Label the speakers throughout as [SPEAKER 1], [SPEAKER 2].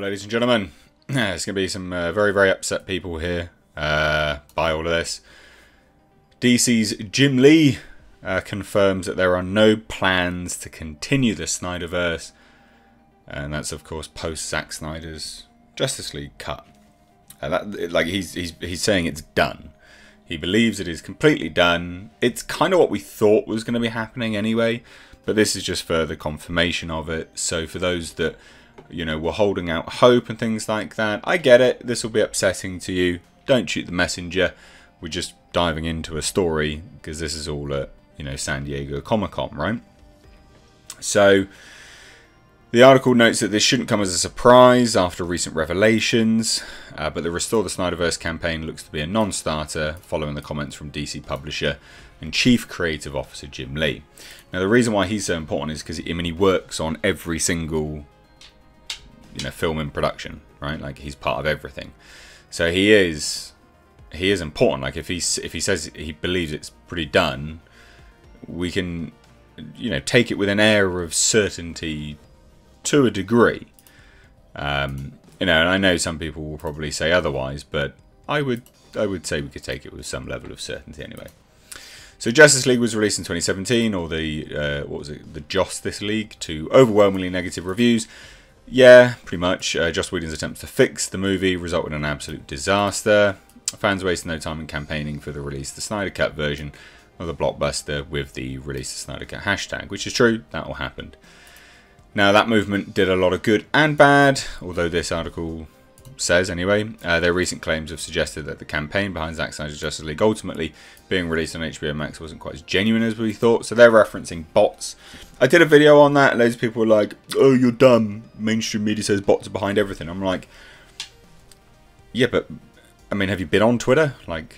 [SPEAKER 1] Well, ladies and gentlemen, there's going to be some very, very upset people here by all of this. DC's Jim Lee confirms that there are no plans to continue the SnyderVerse, and that's of course post Zack Snyder's Justice League cut. He's saying it's done. He believes it is completely done. It's kind of what we thought was going to be happening anyway, but this is just further confirmation of it. So for those that, you know, were holding out hope and things like that, I get it. This will be upsetting to you. Don't shoot the messenger. We're just diving into a story because this is all at, you know, San Diego Comic-Con, right? So the article notes that this shouldn't come as a surprise after recent revelations, but the Restore the Snyderverse campaign looks to be a non-starter following the comments from DC publisher and Chief Creative Officer Jim Lee. Now, the reason why he's so important is because he works on every single, you know, film in production, right? Like, he's part of everything. So he is important. Like, if he says he believes it's pretty done, we can, you know, take it with an air of certainty to a degree. You know, and I know some people will probably say otherwise, but I would say we could take it with some level of certainty anyway. So Justice League was released in 2017, or the what was it, the Justice League, to overwhelmingly negative reviews. Yeah, pretty much. Joss Whedon's attempts to fix the movie resulted in an absolute disaster. Fans wasted no time in campaigning for the release of the Snyder Cut version of the blockbuster with the release of Snyder Cut hashtag, which is true, that all happened. Now, that movement did a lot of good and bad, although this article says anyway. Their recent claims have suggested that the campaign behind Zack Snyder's Justice League ultimately being released on HBO Max wasn't quite as genuine as we thought, so they're referencing bots. I did a video on that, and loads of people were like, oh, you're dumb, mainstream media says bots are behind everything. I'm like, yeah, but, I mean, have you been on Twitter? Like,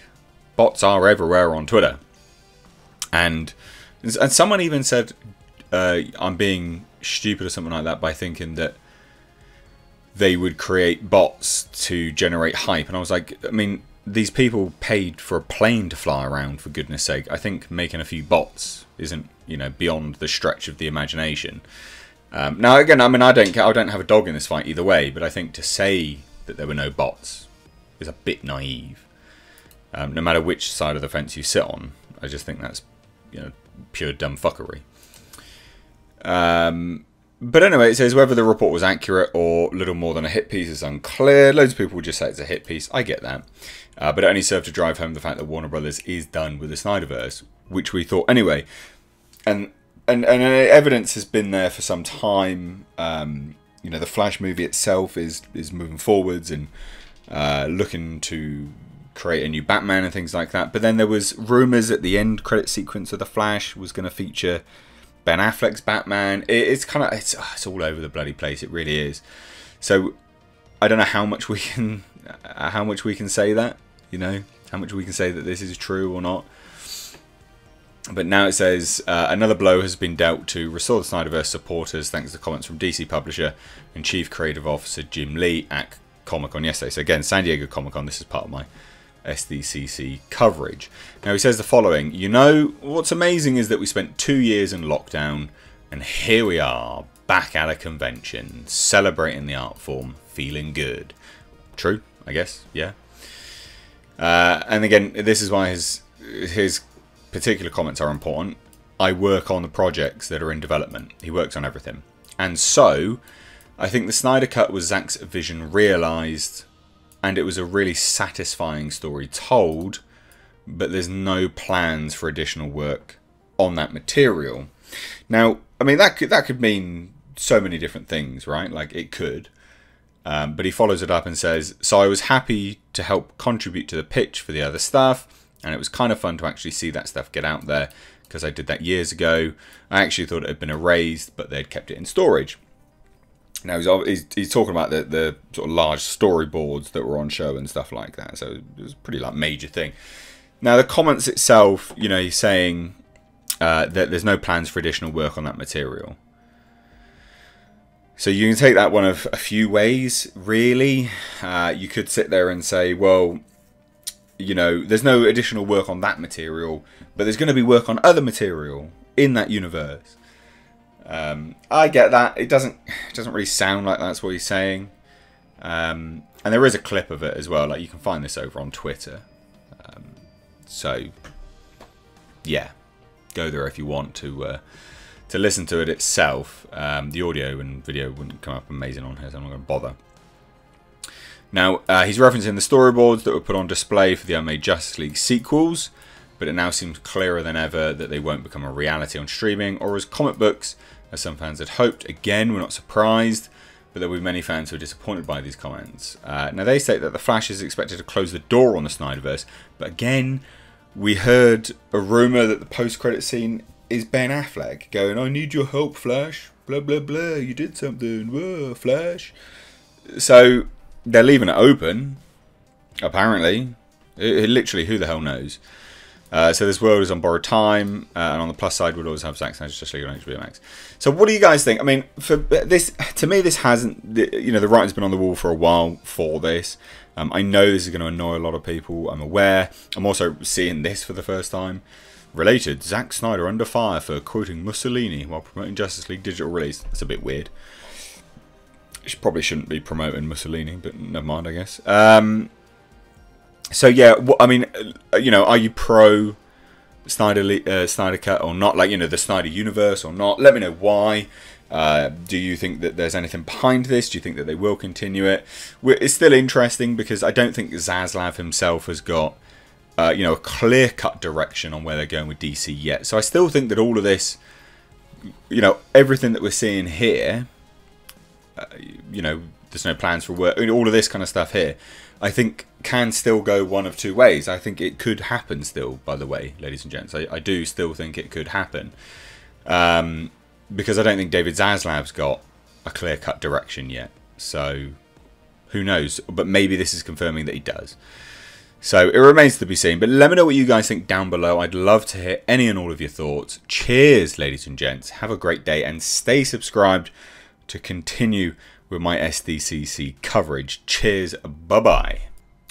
[SPEAKER 1] bots are everywhere on Twitter. And someone even said, I'm being stupid or something like that by thinking that they would create bots to generate hype. And I was like, I mean, these people paid for a plane to fly around, for goodness sake. I think making a few bots isn't, you know, beyond the stretch of the imagination. Now, again, I mean, I don't have a dog in this fight either way, but I think to say that there were no bots is a bit naive. No matter which side of the fence you sit on, I just think that's, you know, pure dumb fuckery. But anyway, it says whether the report was accurate or little more than a hit piece is unclear. Loads of people would just say it's a hit piece. I get that. But it only served to drive home the fact that Warner Brothers is done with the Snyderverse, which we thought anyway. And evidence has been there for some time. You know, the Flash movie itself is moving forwards and looking to create a new Batman and things like that. But then there was rumours that the end credit sequence of the Flash was going to feature Ben Affleck's Batman. It's kind of it's all over the bloody place. It really is. So I don't know how much we can say that, you know, how much we can say that this is true or not. But now it says another blow has been dealt to Restore the Snyderverse supporters thanks to comments from DC publisher and Chief Creative Officer Jim Lee at Comic-Con yesterday. So again, San Diego Comic-Con. This is part of my SDCC coverage. Now he says the following: you know, what's amazing is that we spent 2 years in lockdown and here we are back at a convention celebrating the art form, feeling good. True, I guess, yeah. And again, this is why his particular comments are important. I work on the projects that are in development. He works on everything. And so I think the Snyder Cut was Zack's vision realised, and it was a really satisfying story told, but there's no plans for additional work on that material. Now, I mean, that could mean so many different things, right? Like, it could. But he follows it up and says, so I was happy to help contribute to the pitch for the other stuff, and it was kind of fun to actually see that stuff get out there, because I did that years ago. I actually thought it had been erased, but they'd kept it in storage. Now, he's talking about the sort of large storyboards that were on show and stuff like that. So it was a pretty like major thing. Now, the comments itself, you know, he's saying that there's no plans for additional work on that material. So you can take that one of a few ways, really. You could sit there and say, well, you know, there's no additional work on that material, but there's going to be work on other material in that universe. I get that. It doesn't really sound like that's what he's saying. And there is a clip of it as well. Like, you can find this over on Twitter. So, yeah, go there if you want to listen to it itself. The audio and video wouldn't come up amazing on here, so I'm not going to bother. Now, he's referencing the storyboards that were put on display for the unmade Justice League sequels, but it now seems clearer than ever that they won't become a reality on streaming or as comic books, as some fans had hoped. Again, we're not surprised, but there will be many fans who are disappointed by these comments. Now, they state that The Flash is expected to close the door on the Snyderverse, but again, we heard a rumour that the post-credit scene is Ben Affleck going, "I need your help, Flash, blah, blah, blah, you did something, whoa, Flash." So, they're leaving it open, apparently. Literally, who the hell knows? So this world is on borrowed time, and on the plus side, we'll always have ZACK SNYDER'S Justice League on HBO Max. So what do you guys think? I mean, for this, to me, this hasn't, you know, the writing's been on the wall for a while for this. I know this is going to annoy a lot of people. I'm aware. I'm also seeing this for the first time. Related, ZACK SNYDER under fire for quoting Mussolini while promoting Justice League digital release. That's a bit weird. Probably shouldn't be promoting Mussolini, but never mind, I guess. So yeah, I mean, you know, are you pro Snyder cut or not? Like, you know, the Snyder universe or not? Let me know why. Do you think that there's anything behind this? Do you think that they will continue it? It's still interesting because I don't think Zaslav himself has got, you know, a clear-cut direction on where they're going with DC yet. So I still think that all of this, you know, everything that we're seeing here, you know, there's no plans for work, all of this kind of stuff here, I think can still go one of two ways. I think it could happen still, by the way, ladies and gents. I do still think it could happen. Because I don't think David Zaslav's got a clear-cut direction yet. So, who knows? But maybe this is confirming that he does. So, it remains to be seen. But let me know what you guys think down below. I'd love to hear any and all of your thoughts. Cheers, ladies and gents. Have a great day and stay subscribed to continue with my SDCC coverage. Cheers, bye-bye.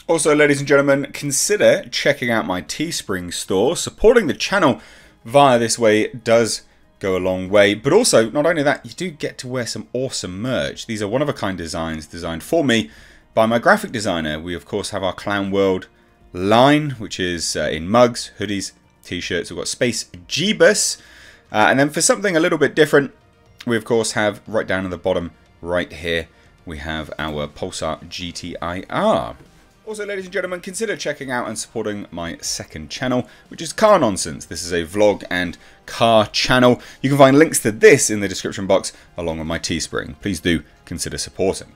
[SPEAKER 1] Also, ladies and gentlemen, consider checking out my Teespring store. Supporting the channel via this way does go a long way. But also, not only that, you do get to wear some awesome merch. These are one-of-a-kind designs designed for me by my graphic designer. We, of course, have our Clown World line, which is in mugs, hoodies, t-shirts. We've got Space Jeebus. And then for something a little bit different, we, of course, have right down at the bottom right here, we have our Pulsar GTIR. Also, ladies and gentlemen, consider checking out and supporting my second channel, which is Car Nonsense. This is a vlog and car channel. You can find links to this in the description box, along with my Teespring. Please do consider supporting.